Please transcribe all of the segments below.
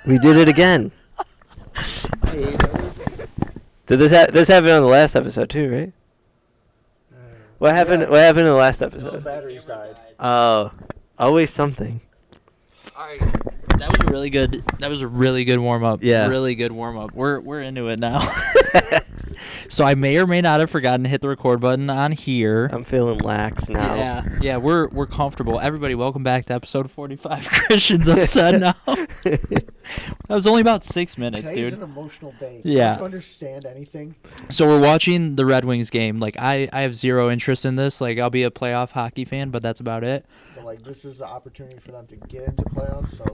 We did it again. I hate it. Did this happened on the last episode too, right? What happened? Yeah. What happened in the last The episode? batteries died. Oh, always something. All right. That was a really good. That was a really good warm up. Yeah. Really good warm up. We're into it now. So I may or may not have forgotten to hit the record button on here. I'm feeling lax now. Yeah, we're comfortable. Everybody, welcome back to episode 45. Christian's upset now. That was only about 6 minutes, Today's dude. an emotional day. Yeah. Don't you understand anything? So we're watching the Red Wings game. Like I have zero interest in this. Like I'll be a playoff hockey fan, but that's about it. But like this is the opportunity for them to get into playoffs. So,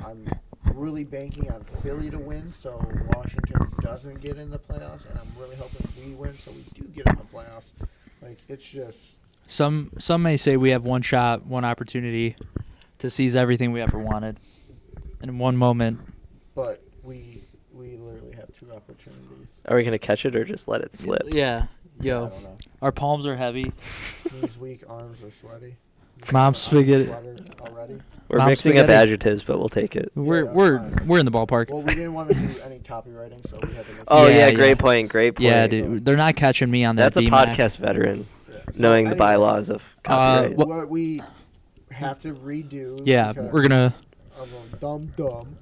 I'm really banking on Philly to win, so Washington doesn't get in the playoffs, and I'm really hoping we win, so we do get in the playoffs. Like it's just Some may say we have one shot, one opportunity to seize everything we ever wanted in one moment. but we literally have two opportunities. Are we gonna catch it or just let it slip? Yeah. I Yo, don't know. our palms are heavy. Knees weak, arms are sweaty. Mom's spaghetti. Sweater already. We're Mom's mixing up spaghetti. adjectives, but we'll take it. We're that's we're fine. we're in the ballpark. Well, we didn't want to do any copywriting, so we had to make Oh Yeah, yeah, yeah. great point. Great point. Yeah, dude, they're not catching me on that. That's a BMAC. podcast veteran, Yeah. So knowing the anyway, bylaws of copyright. What we have to redo. Yeah, because we're gonna. of a dumb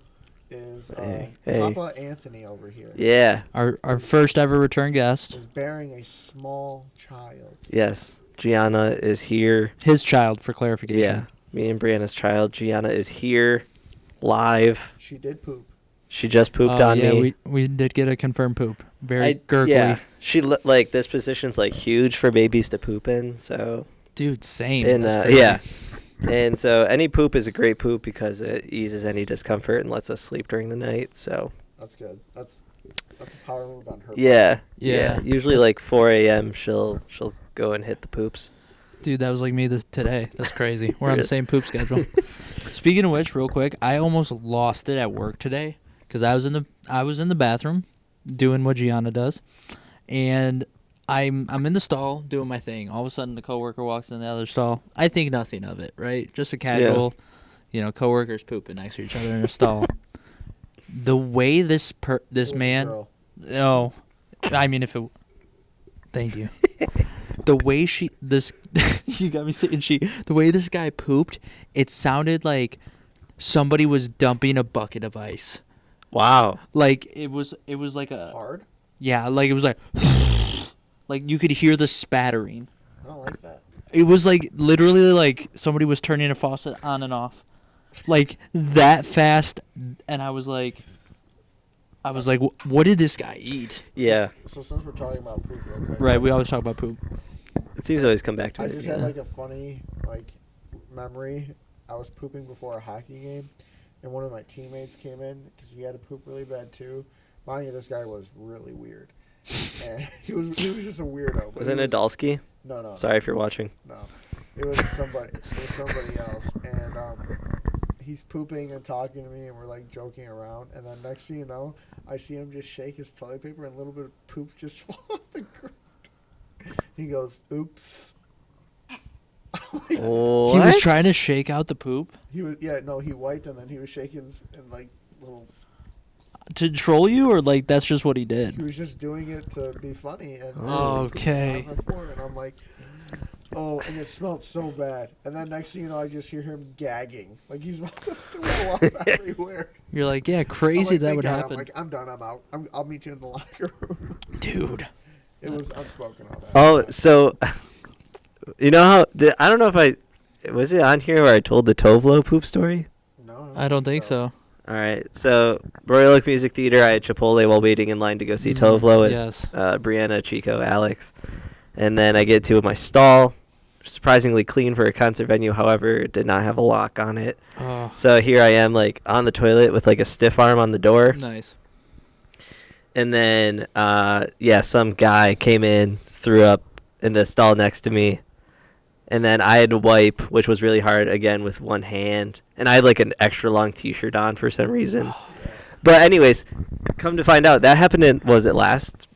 is Hey. Papa Anthony over here. Yeah. Our first ever return guest, Is bearing a small child. Yes. Gianna is here. his child for clarification. Yeah. Me and Brianna's child. Gianna is here, live. She did poop. She just pooped on yeah, me. we did get a confirmed poop. Very gurgly. Yeah. She like this position's like huge for babies to poop in. So Dude, same. and That's crazy. yeah. And so any poop is a great poop because it eases any discomfort and lets us sleep during the night. So That's good. That's a power move on her. yeah. Yeah. Usually like 4 a.m. she'll go and hit the poops. Dude, that was like me today. That's crazy. We're on the Really? same poop schedule. Speaking of which, real quick, I almost lost it at work today because I was in the bathroom doing what Gianna does, and I'm in the stall doing my thing. All of a sudden, the coworker walks in the other stall. I think nothing of it, right? Just a casual, coworkers pooping next to each other in a stall. The way this It was a man, girl. no, I mean if it. Thank you. The way you got me saying the way this guy pooped, it sounded like somebody was dumping a bucket of ice. Wow. Like it was like a Hard? yeah, like it was like like you could hear the spattering. I don't like that. It was like literally like somebody was turning a faucet on and off, like that fast, and I was like, what did this guy eat? Yeah. So since we're talking about poop real quick. Right, we always talk about poop. It seems to always come back to I it. just Yeah. had like a funny memory. I was pooping before a hockey game, and one of my teammates came in because he had to poop really bad too. Mind you, this guy was really weird, and he was just a weirdo. But Was he it Nadolski? No. Sorry if you're watching. No, it was somebody else, and he's pooping and talking to me, and we're like joking around, and then next thing you know, I see him just shake his toilet paper, and a little bit of poop just fall on the ground. He goes, "Oops." What? He was trying to shake out the poop He wiped and then he was shaking and like little. to troll you, or like that's just what he He did. was just doing it to be funny, and Okay. and I'm like, oh, and it smelled so bad. And then next thing you know, I just hear him gagging, like he's about to throw up everywhere. You're like, yeah, I'm crazy like, that "Thank would God." happen, I'm like, I'm done. I'm out. I'll meet you in the locker room. dude. It was unspoken all that. Oh, so you know how I don't know if was it on here where I told the Tovlo poop story? No, I don't think so. All right. So Royal Oak Music Theater, I had Chipotle while waiting in line to go see Tovlo with Yes. Brianna, Chico, Alex, and then I get to my stall. Surprisingly clean for a concert venue. However, it did not have a lock on it. Oh, So here I am, like on the toilet with like a stiff arm on the door. nice. And then, some guy came in, threw up in the stall next to me. And then I had to wipe, which was really hard, again, with one hand. And I had, like, an extra long T-shirt on for some reason. But anyways, come to find out, that happened was it last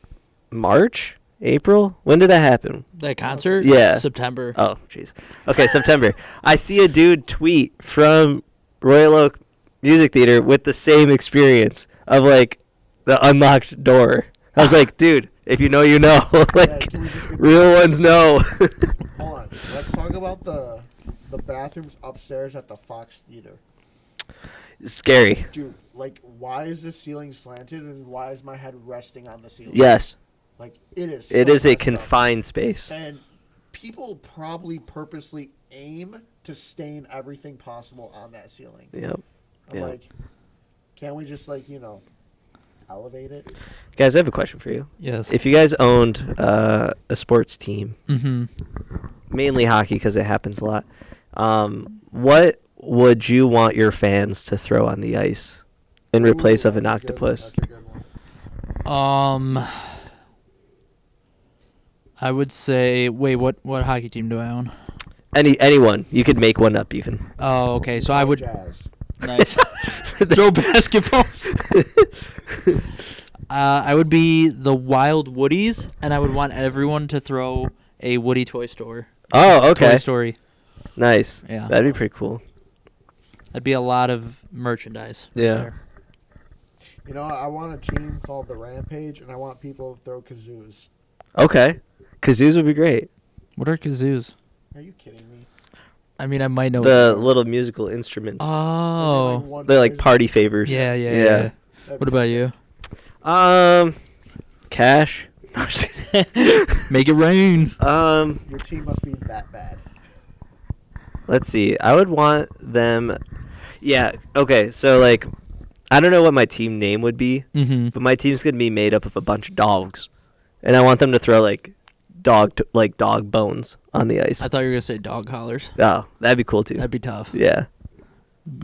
March? April? When did that happen? That concert? Yeah. September. Oh, jeez. Okay, September. I see a dude tweet from Royal Oak music theater with the same experience of like the unlocked door. I was like, dude, if you know, you know. Like, can we just get real ones know. Hold on. Let's talk about the bathrooms upstairs at the Fox Theater. Scary. Dude, like, why is the ceiling slanted and why is my head resting on the ceiling? Yes. Like, it is. It so is a messed up. confined space. And people probably purposely aim to stain everything possible on that ceiling. Yep. I'm Yeah. like, can't we just, like, elevate it? Guys, I have a question for you. Yes. If you guys owned a sports team, Mm-hmm. mainly hockey because it happens a lot, what would you want your fans to throw on the ice in replace of an That's a good- octopus? That's a good one. I would say. Wait, what hockey team do I own? Anyone. You could make one up even. Oh, okay. So I would. Jazz. Nice. Throw basketballs. I would be the Wild Woodies, and I would want everyone to throw a Woody Toy Store. Oh, okay. Toy Story. Nice. Yeah. That'd be pretty cool. That'd be a lot of merchandise. right Yeah. there. I want a team called the Rampage, and I want people to throw kazoos. Okay. Kazoos would be great. What are kazoos? Are you kidding me? I mean, I might know. The little musical instrument. Oh. They're like party favors. Yeah. What about you? Cash. Make it rain. Your team must be that bad. Let's see. I would want them. Yeah. Okay. So like, I don't know what my team name would be, Mm-hmm. but my team's gonna be made up of a bunch of dogs, and I want them to throw like dog bones on the ice. I thought you were gonna say dog collars. Oh, that'd be cool too. That'd be tough. Yeah.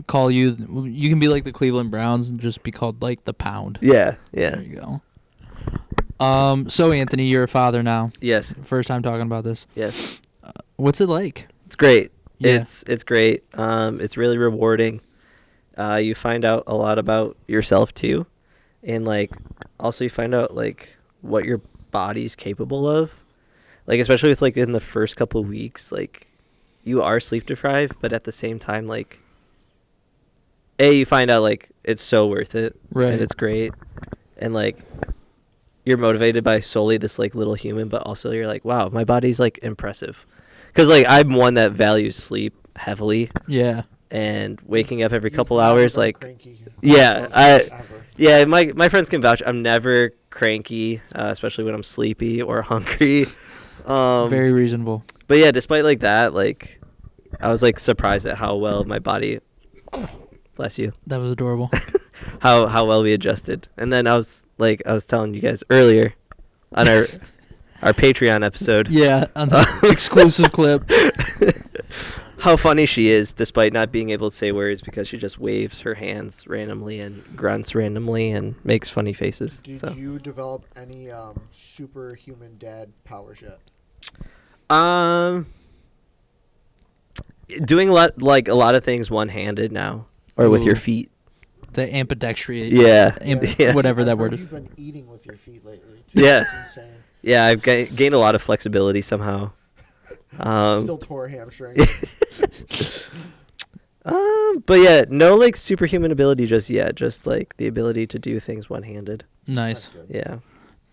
Call you. You can be like the Cleveland Browns and just be called like the Pound. Yeah. Yeah. There you go. So Anthony, you're a father now. Yes. First time talking about this. Yes. What's it like? It's great. Yeah. It's great. It's really rewarding. You find out a lot about yourself too, and like also you find out like what your body's capable of. Like especially with like in the first couple of weeks, like you are sleep deprived, but at the same time like you find out like it's so worth it, Right. and it's great, and like you're motivated by solely this like little human, but also you're like, wow, my body's like impressive, because like I'm one that values sleep heavily, Yeah. and waking up every You've couple never hours been like cranky yeah, ever. yeah, my friends can vouch. I'm never cranky, especially when I'm sleepy or hungry. Very reasonable. But yeah, despite like that, like I was like surprised at how well my body, bless you, That was adorable. how well we adjusted. And then I was telling you guys earlier on our Patreon episode, Yeah, on the exclusive clip. how funny she is despite not being able to say words, because she just waves her hands randomly and grunts randomly and makes funny faces. Did So you develop any superhuman dad powers yet? doing a lot of things one-handed now, or with your Ooh. feet. The ambidextry. Yeah. Yeah. Whatever that I've word heard is. You've been eating with your feet lately. Yeah. It's insane. Yeah, I've gained a lot of flexibility somehow. Still tore hamstring. But yeah, no like superhuman ability just yet. Just like the ability to do things one-handed. Nice. That's good. Yeah,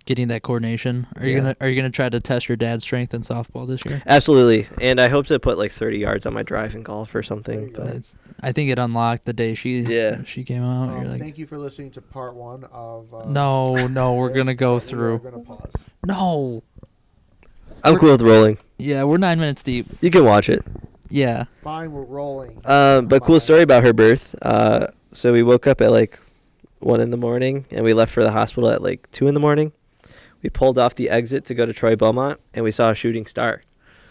Getting that coordination. Are Yeah. you gonna try to test your dad's strength in softball this year? absolutely. And I hope to put like 30 yards on my drive in golf or There something. you go. But I think it unlocked the day she came out. You're like, Thank you for listening to part 1 of. no, we're this, gonna go but through. We're gonna pause. No. I'm cool with rolling. Yeah, we're 9 minutes deep. You can watch it. Yeah. Fine, we're rolling. But cool Fine. story about her birth. So we woke up at like 1 in the morning, and we left for the hospital at like 2 in the morning. We pulled off the exit to go to Troy Beaumont, and we saw a shooting star.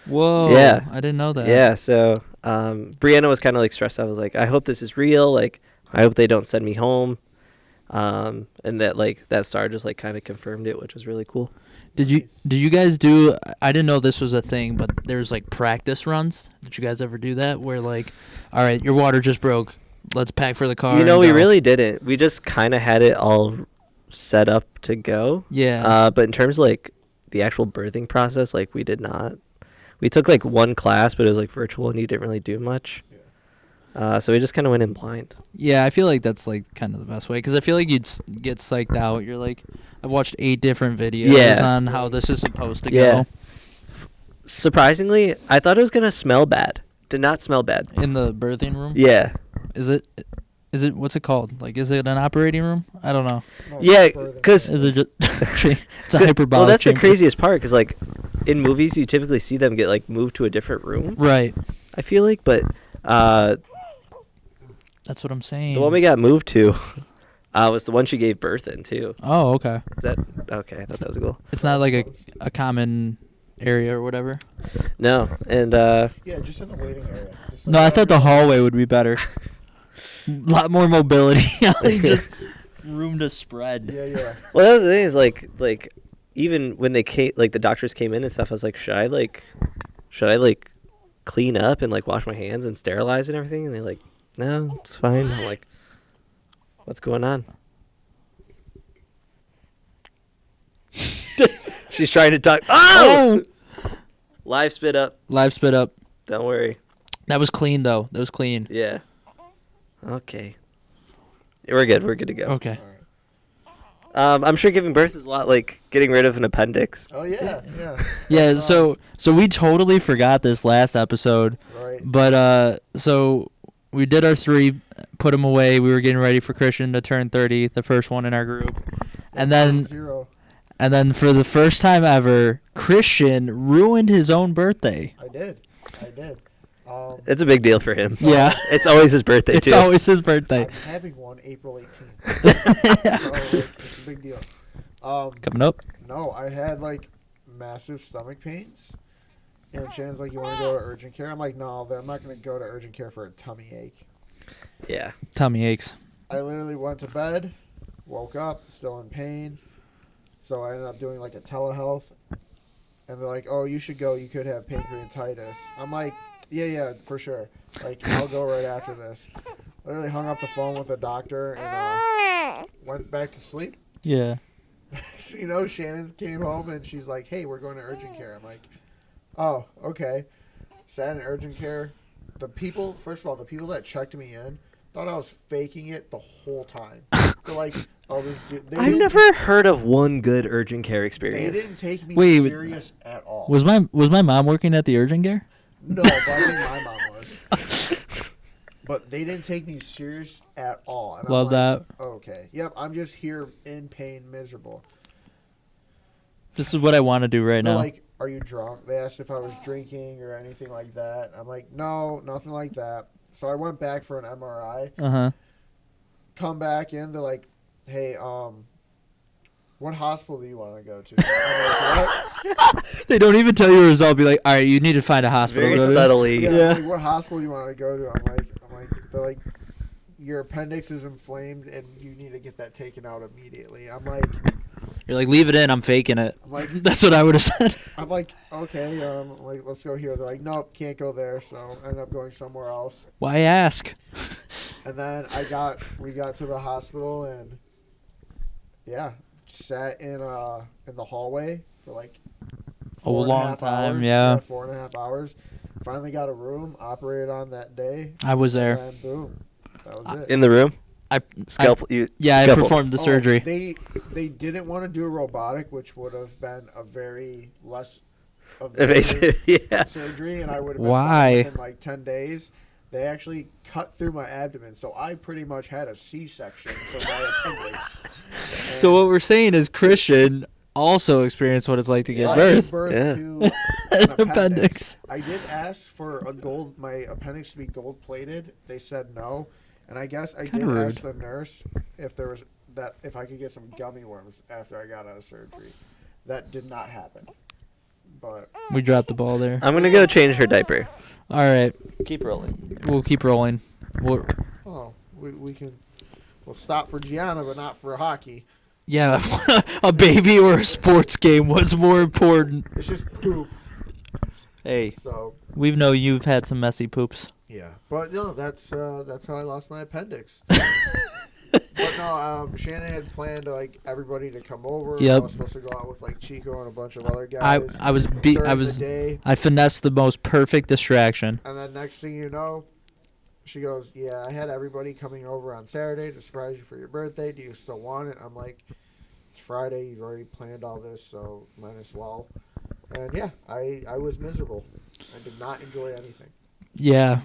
Whoa. Yeah. I didn't know that. Yeah, so Brianna was kind of like stressed. I was like, I hope this is real. Like, I hope they don't send me home. And that like that star just like kind of confirmed it, which was really cool. Did you Nice. did you guys do? I didn't know this was a thing, but there's like practice runs. Did you guys ever do that? Where like, all right, your water just broke. Let's pack for the car. You know, and we go. really didn't. We just kind of had it all set up to go. Yeah. But in terms of like the actual birthing process, like we did not. We took like one class, but it was like virtual, and you didn't really do much. So we just kind of went in blind. Yeah, I feel like that's like kind of the best way because I feel like you'd get psyched out. You're like, I've watched 8 different videos on how this is supposed to go. Surprisingly, I thought it was gonna smell bad. Did not smell bad. In the birthing room? Yeah. Is it what's it called? Like, is it an operating room? I don't know. No, Yeah, further. because Is it just it's a hyperbolic well, that's chamber. the craziest part. Because like in movies, you typically see them get like moved to a different room. Right. I feel like, but That's what I'm saying. the one we got moved to was the one she gave birth in too. Oh, okay. Is that okay? I thought that was cool. It's not like a common area or whatever. No, and Yeah, just in the waiting area. Just No, I thought the hallway would be better. A lot more mobility. Just room to spread. Yeah. well, that was the thing is like even when they came, like the doctors came in and stuff, I was like, should I clean up and like wash my hands and sterilize and everything? And they're like, no, it's fine. I'm like, what's going on? She's trying to talk. Oh! Live spit up. Live spit up. Don't worry. That was clean though. That was clean. Yeah. Okay. We're good. We're good to go. Okay. I'm sure giving birth is a lot like getting rid of an appendix. Oh yeah. Yeah. So we totally forgot this last episode, Right. but so we did our 3, put them away. We were getting ready for Christian to turn 30, the first one in our group, and then 0. for the first time ever, Christian ruined his own birthday. I did. It's a big deal for him. Yeah. It's always his birthday It's too. always his birthday. I'm having one April 18th. So, like, it's a big deal. Coming up. No, I had like massive stomach pains, and Shannon's like, "You want to go to urgent care?" I'm like, "No, I'm not going to go to urgent care for a tummy ache." Yeah. Tummy aches. I literally went to bed, woke up, still in pain, so I ended up doing like a telehealth, and they're like, "Oh, you should go. You could have pancreatitis." I'm like, "Yeah, for sure. Like, I'll go right after this." Literally hung up the phone with the doctor and went back to sleep. Yeah. So, Shannon came home and she's like, "Hey, we're going to urgent care." I'm like, "Oh, okay." Sat in urgent care. First of all, the people that checked me in thought I was faking it the whole time. They're like, "Oh, this dude." I've never heard of one good urgent care They experience. didn't take me Wait, serious at all. Was my mom working at the urgent care? No, but I think my mom was. But they didn't take me serious at all. And Love I'm like, that. Okay. Yep, I'm just here in pain, miserable. This is what I want to do right They're now. like, "Are you drunk?" They asked if I was drinking or anything like that. I'm like, "No, nothing like that." So I went back for an MRI. Uh-huh. Come back in, they're like, "Hey, what hospital do you want to go to?" I'm like, "What?" They don't even tell you a result. Be like, all right, you need to find a hospital. Very to go to." subtly. Yeah. Like, "What hospital do you want to go to?" I'm like, they're like, "Your appendix is inflamed and you need to get that taken out immediately." I'm like, You're like, leave it in. I'm faking it. I'm like, That's what I would have said. "Okay, like, let's go here." They're like, "Nope, can't go there." So I ended up going somewhere else. Why ask? And then we got to the hospital and yeah, sat in the hallway for like A long 4.5 time, hours. yeah. 4.5 hours. Finally got a room, operated on that day, I was there. and boom, that was it. In the room. I Scalpel. You. yeah, I scalpel. performed the surgery. They didn't want to do a robotic, which would have been a very less Invasive. Yeah. surgery, and I would have been Why? fine within like 10 days. They actually cut through my abdomen, so I pretty much had a C-section for my appendix. So what we're saying is Christian also experienced what it's like to give I birth. gave birth Yeah. to an appendix. Appendix. I did ask for my appendix to be gold plated. They said no, and I guess I Kinda did rude. ask the nurse if if I could get some gummy worms after I got out of surgery. That did not happen. But We dropped the ball there. I'm gonna go change her diaper. All right, Keep rolling. we'll keep rolling. We'll, we'll stop for Gianna, but not for hockey. yeah, a baby or a sports game. What's more important? It's just poop. Hey, So we know you've had some messy poops. yeah, but no, that's how I lost my appendix. But no, Shannon had planned like everybody to come over. Yep. I was supposed to go out with like Chico and a bunch of other guys. I was beat. during I the was. day, I finessed the most perfect distraction. and then next thing you know, she goes, yeah, I had everybody coming over on Saturday to surprise you for your birthday. Do you still want it? I'm like, it's Friday. You've already planned all this, so might as well. And yeah, I was miserable. I did not enjoy anything. Yeah,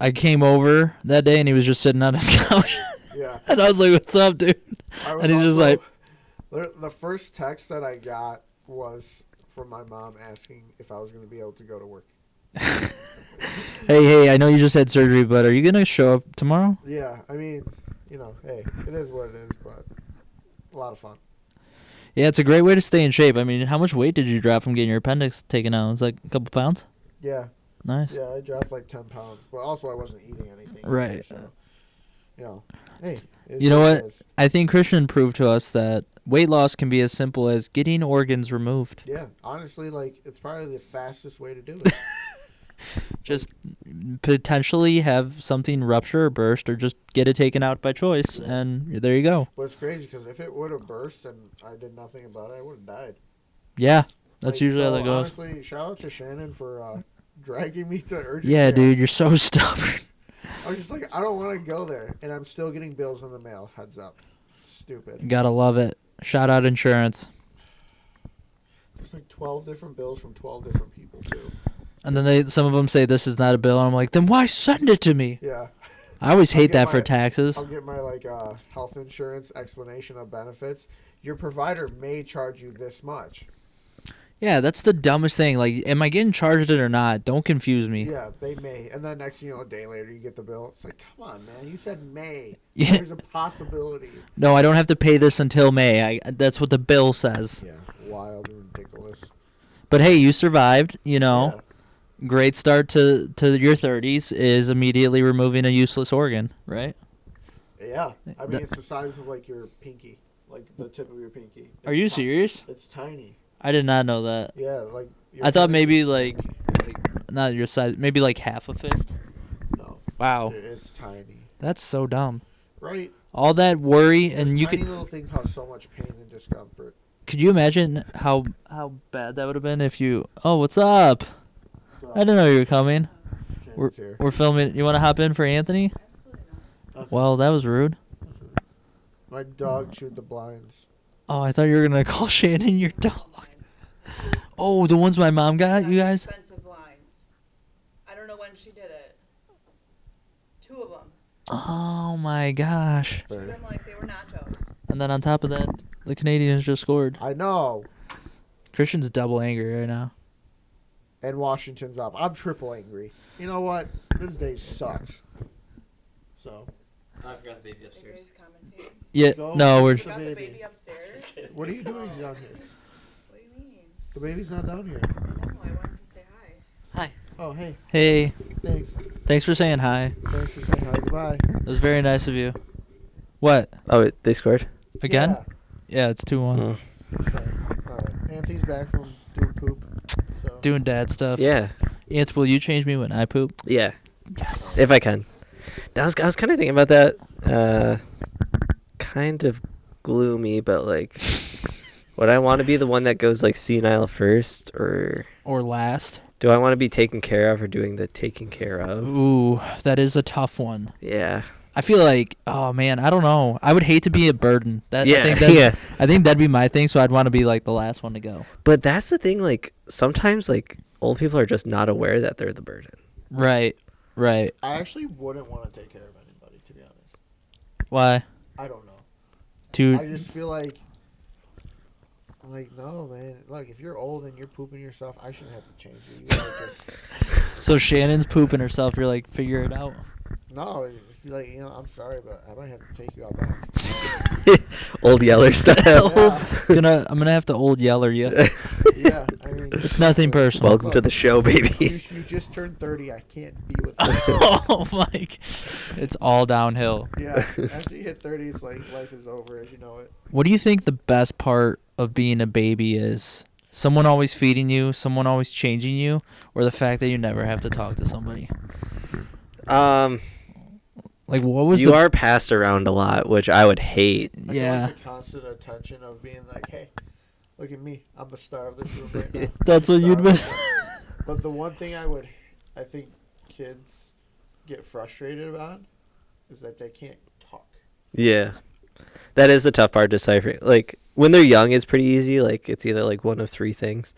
I came over that day and he was just sitting on his couch. Yeah. And I was like, "What's up, dude?" And he's just like, the first text that I got was from my mom asking if I was going to be able to go to work. hey, I know you just had surgery, but are you gonna show up tomorrow? Yeah, I mean, hey, it is what it is, but a lot of fun. Yeah, it's a great way to stay in shape. I mean, how much weight did you drop from getting your appendix taken out? It's like a couple pounds? Yeah. Nice. Yeah, I dropped like 10 pounds, but also I wasn't eating anything. Right. Either, so, hey. You know what? I think Christian proved to us that weight loss can be as simple as getting organs removed. Yeah, honestly, like, it's probably the fastest way to do it. Just potentially have something rupture or burst or just get it taken out by choice, and there you go. But it's crazy because if it would have burst and I did nothing about it, I would have died. Yeah, that's usually how that goes. Honestly, shout out to Shannon for dragging me to urgent Yeah, care. dude, you're so stubborn. I was just like, I don't want to go there, and I'm still getting bills in the mail. Heads up. Stupid. Gotta love it. Shout out insurance. There's like 12 different bills from 12 different people, too. And then some of them say this is not a bill, and I'm like, then why send it to me? Yeah. I always hate that for taxes. I'll get my health insurance explanation of benefits. Your provider may charge you this much. Yeah, that's the dumbest thing. Like, am I getting charged it or not? Don't confuse me. Yeah, they may. And then next, a day later, you get the bill. It's like, come on, man. You said may. Yeah. There's a possibility. No, I don't have to pay this until May. That's what the bill says. Yeah, wild and ridiculous. But hey, you survived, Yeah. Great start to your 30s is immediately removing a useless organ, right? Yeah. I mean, it's the size of, like, your pinky. Like, the tip of your pinky. Are you serious? It's tiny. I did not know that. Yeah, like... I thought maybe, like, not your size, maybe, like, half a fist. No. Wow. It's tiny. That's so dumb. Right? All that worry, This and you tiny could... little thing caused so much pain and discomfort. Could you imagine how bad that would have been if you... Oh, what's up? I didn't know you were coming. We're filming. You want to hop in for Anthony? Okay. Well, that was rude. My dog chewed the blinds. Oh, I thought you were going to call Shannon your dog. Oh, the ones my mom got, you guys? Expensive blinds. I don't know when she did it. 2 of them. Oh, my gosh. Chewed them like they were nachos. And then on top of that, the Canadians just scored. I know. Christian's double angry right now. And Washington's up. I'm triple angry. You know what? This day sucks. So. I forgot the baby The Grace commentating. Yeah, Go no, we're... get Got the baby. baby upstairs. What are you doing down here? What do you mean? The baby's not down here. I know. I wanted to say hi. Hi. Oh, hey. Hey, Thanks. thanks for saying hi. Thanks for saying hi. Goodbye. It was very nice of you. What? Oh, they scored? Again? Yeah, it's 2-1. Mm. Yeah. All right. Anthony's back from doing poop. So. Doing dad stuff. Yeah. Anth, will you change me when I poop? Yeah. Yes. If I can. I was kind of thinking about that. Kind of gloomy, but like, would I want to be the one that goes like senile first, or last? do I want to be taken care of or doing the taking care of? Ooh, that is a tough one. Yeah. I feel like, oh man, I don't know. I would hate to be a burden. I think that'd be my thing. So I'd want to be like the last one to go. But that's the thing. Like sometimes, like old people are just not aware that they're the burden. Right. I actually wouldn't want to take care of anybody, to be honest. Why? I don't know. Dude. I just feel like, no, man. Look, if you're old and you're pooping yourself, I shouldn't have to change you. You gotta just... So Shannon's pooping herself. You're like, figure it out. No, if you're like, I'm sorry, but I might have to take you out back. Old Yeller style. Yeah. I'm gonna have to old yeller you. Yeah, I mean, It's nothing personal. Welcome to the show, baby. You just turned 30. I can't be with you. Oh my! It's all downhill. Yeah, after you hit 30, it's like life is over as you know it. What do you think the best part of being a baby is? Someone always feeding you, someone always changing you, or the fact that you never have to talk to somebody? Like, what was you are passed around a lot, which I would hate. I Yeah. like the constant attention of being like, hey, look at me. I'm the star of this room right now. That's what you'd be. But the one thing I think kids get frustrated about is that they can't talk. Yeah. That is the tough part, deciphering. Like, when they're young, it's pretty easy. Like, it's either, like, one of three things.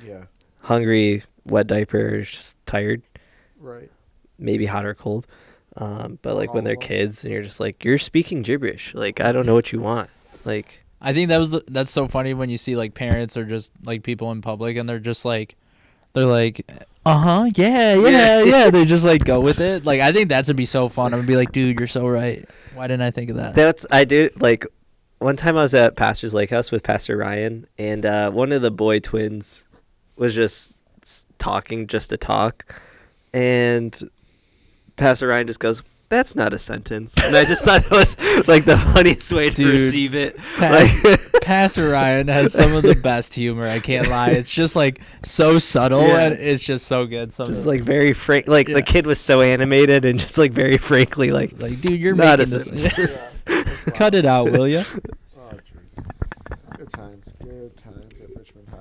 Yeah. Hungry, wet diaper, just tired. Right. Maybe hot or cold. But, like, when they're Oh. kids and you're just like, you're speaking gibberish. Like, I don't know what you want. Like, I think that's so funny when you see like parents or just like people in public and they're like, yeah. They just like go with it. Like I think that's gonna be so fun. I'm gonna be like, dude, you're so right. Why didn't I think of that? I did, like, one time I was at Pastor's Lake House with Pastor Ryan, and one of the boy twins was just talking just to talk, and Pastor Ryan just goes, "That's not a sentence," and I just thought it was like the funniest way to Dude, receive it. Pastor Ryan has some of the best humor. I can't lie. It's just like so subtle and it's just so good. Just like very frank. Like the kid was so animated and just like very frankly like dude, you're not making a this. sentence. Cut it out, will you? Oh, jeez. Good times at Richmond High.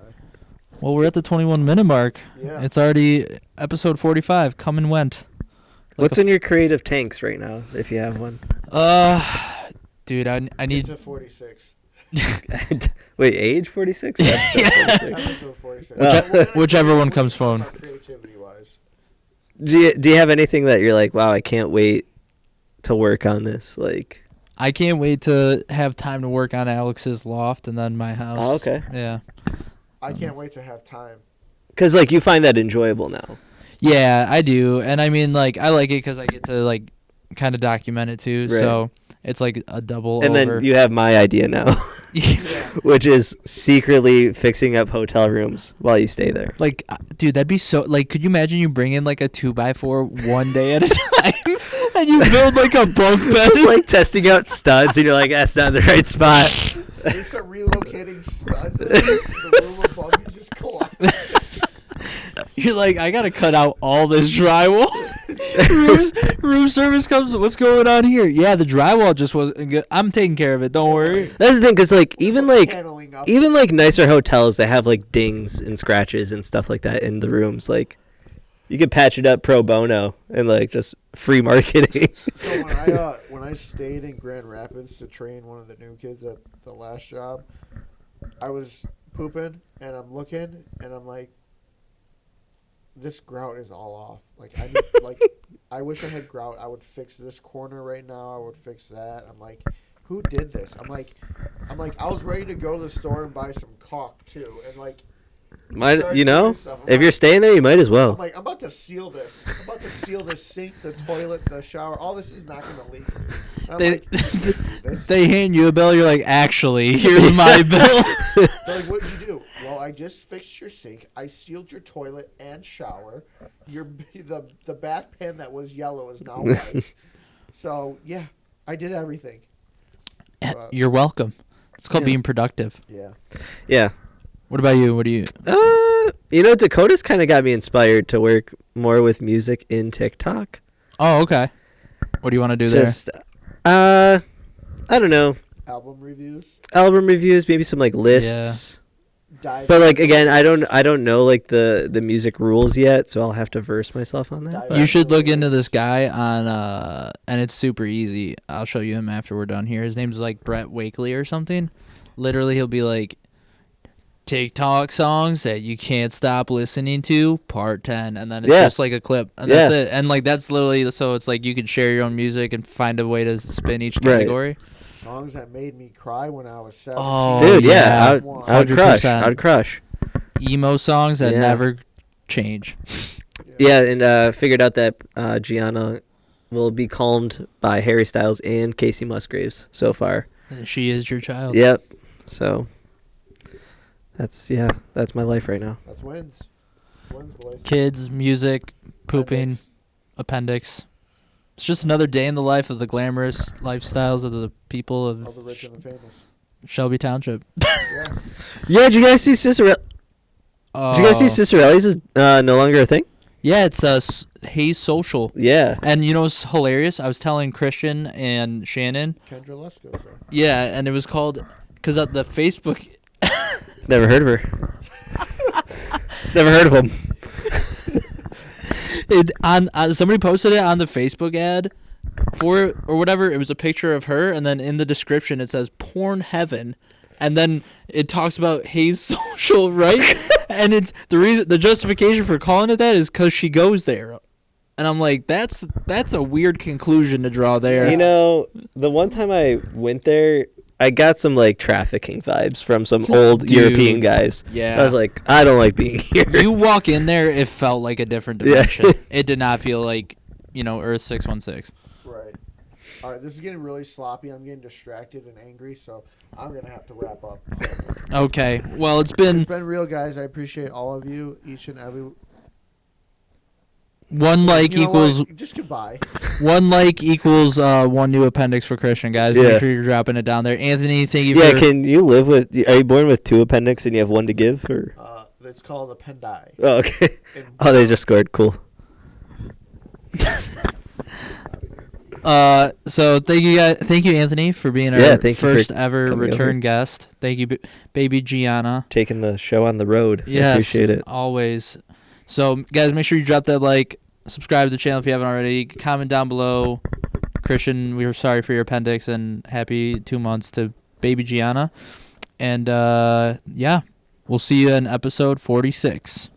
Well, we're at the 21-minute mark. Yeah. It's already episode 45. Come and went. What's in your creative tanks right now, if you have one? Dude, I need to 46. Wait, age 46? Episode 46. whichever one comes phone. Creativity wise. Do you have anything that you're like, wow, I can't wait to work on this? Like, I can't wait to have time to work on Alex's loft and then my house. oh, okay. Yeah. I can't wait to have time. Because like you find that enjoyable now. Yeah, I do. And I mean, like, I like it because I get to, like, kind of document it too. Right. So it's like a double And over. then you have my idea now, which is secretly fixing up hotel rooms while you stay there. Like, dude, that'd be so, like, could you imagine you bring in, like, a 2x4 one day at a time and you build, like, a bunk bed? Just like testing out studs and you're like, that's not the right spot. They start relocating studs. The room above you just collapses. You're like, I gotta cut out all this drywall. room service comes. What's going on here? Yeah, the drywall just wasn't good. I'm taking care of it. Don't worry. That's the thing, because like even Paneling up. like nicer hotels, they have like dings and scratches and stuff like that in the rooms. Like you could patch it up pro bono and like just free marketing. So when I stayed in Grand Rapids to train one of the new kids at the last job, I was pooping and I'm looking and I'm like, this grout is all off. Like I need, like I wish I had grout. I would fix this corner right now. I would fix that. I'm like, who did this? I'm like, I was ready to go to the store and buy some caulk too, and like. If you're staying there, you might as well. I'm like, I'm about to seal this. I'm about to seal the sink, the toilet, the shower. All this is not going to leak. They hand you a bill. You're like, actually, here's my bill. They're like, what did you do? Well, I just fixed your sink. I sealed your toilet and shower. The bath pan that was yellow is now white. So yeah, I did everything. You're welcome. It's called being productive. Yeah. Yeah. What about you? What do you? Dakota's kind of got me inspired to work more with music in TikTok. Oh, okay. What do you want to do Just, I don't know. Album reviews, maybe some like lists. Yeah. But like again, I don't know like the music rules yet, so I'll have to verse myself on that. You should look into this guy on and it's super easy. I'll show you him after we're done here. His name's like Brett Wakely or something. Literally, he'll be like, TikTok songs that you can't stop listening to, part 10, and then it's just like a clip, and that's it. And like that's literally, so it's like you can share your own music and find a way to spin each category. Right. Songs that made me cry when I was 17. Oh, dude, yeah, I would crush. I'd crush. Emo songs that never change. Yeah, and figured out that Gianna will be calmed by Harry Styles and Casey Musgraves so far. She is your child. Yep. So. That's my life right now. That's wins. Wins, boys. Kids, music, pooping, appendix. It's just another day in the life of the glamorous lifestyles of the people of the rich and the famous. Shelby Township. Yeah, did you guys see Cicerelli? Did you guys see Cicerelli's is no longer a thing? Yeah, it's Hayes Social. Yeah. And you know what's hilarious? I was telling Christian and Shannon. Kendra Lesko, sir. Yeah, and it was called, because the Facebook... Never heard of her. Never heard of him. Somebody posted it on the Facebook ad for it or whatever. It was a picture of her, and then in the description it says "porn heaven," and then it talks about Hayes Social, right? And it's the justification for calling it that is because she goes there. And I'm like, that's a weird conclusion to draw there. You know, the one time I went there, I got some like trafficking vibes from some old Dude, European guys. Yeah. I was like, I don't like being here. You walk in there, it felt like a different dimension. Yeah. It did not feel like, Earth 616. Right. All right, this is getting really sloppy. I'm getting distracted and angry, so I'm going to have to wrap up. Okay. Well, it's been real, guys. I appreciate all of you, each and every. one like You know equals what? Just goodbye. one like equals one new appendix for Christian, guys. Yeah. Make sure you're dropping it down there. Anthony, thank you Yeah, for can you live with? Are you born with 2 appendix and you have 1 to give, or? It's called appendi. Oh, okay. And- Oh, they just scored. Cool. So thank you guys, thank you Anthony for being our Yeah, thank you for first ever coming return over. guest. Thank you baby Gianna. Taking the show on the road. I Yes, appreciate it. always. So guys, make sure you drop that like, subscribe to the channel if you haven't already, comment down below. Christian, we were sorry for your appendix and happy 2 months to baby Gianna. And yeah, we'll see you in episode 46.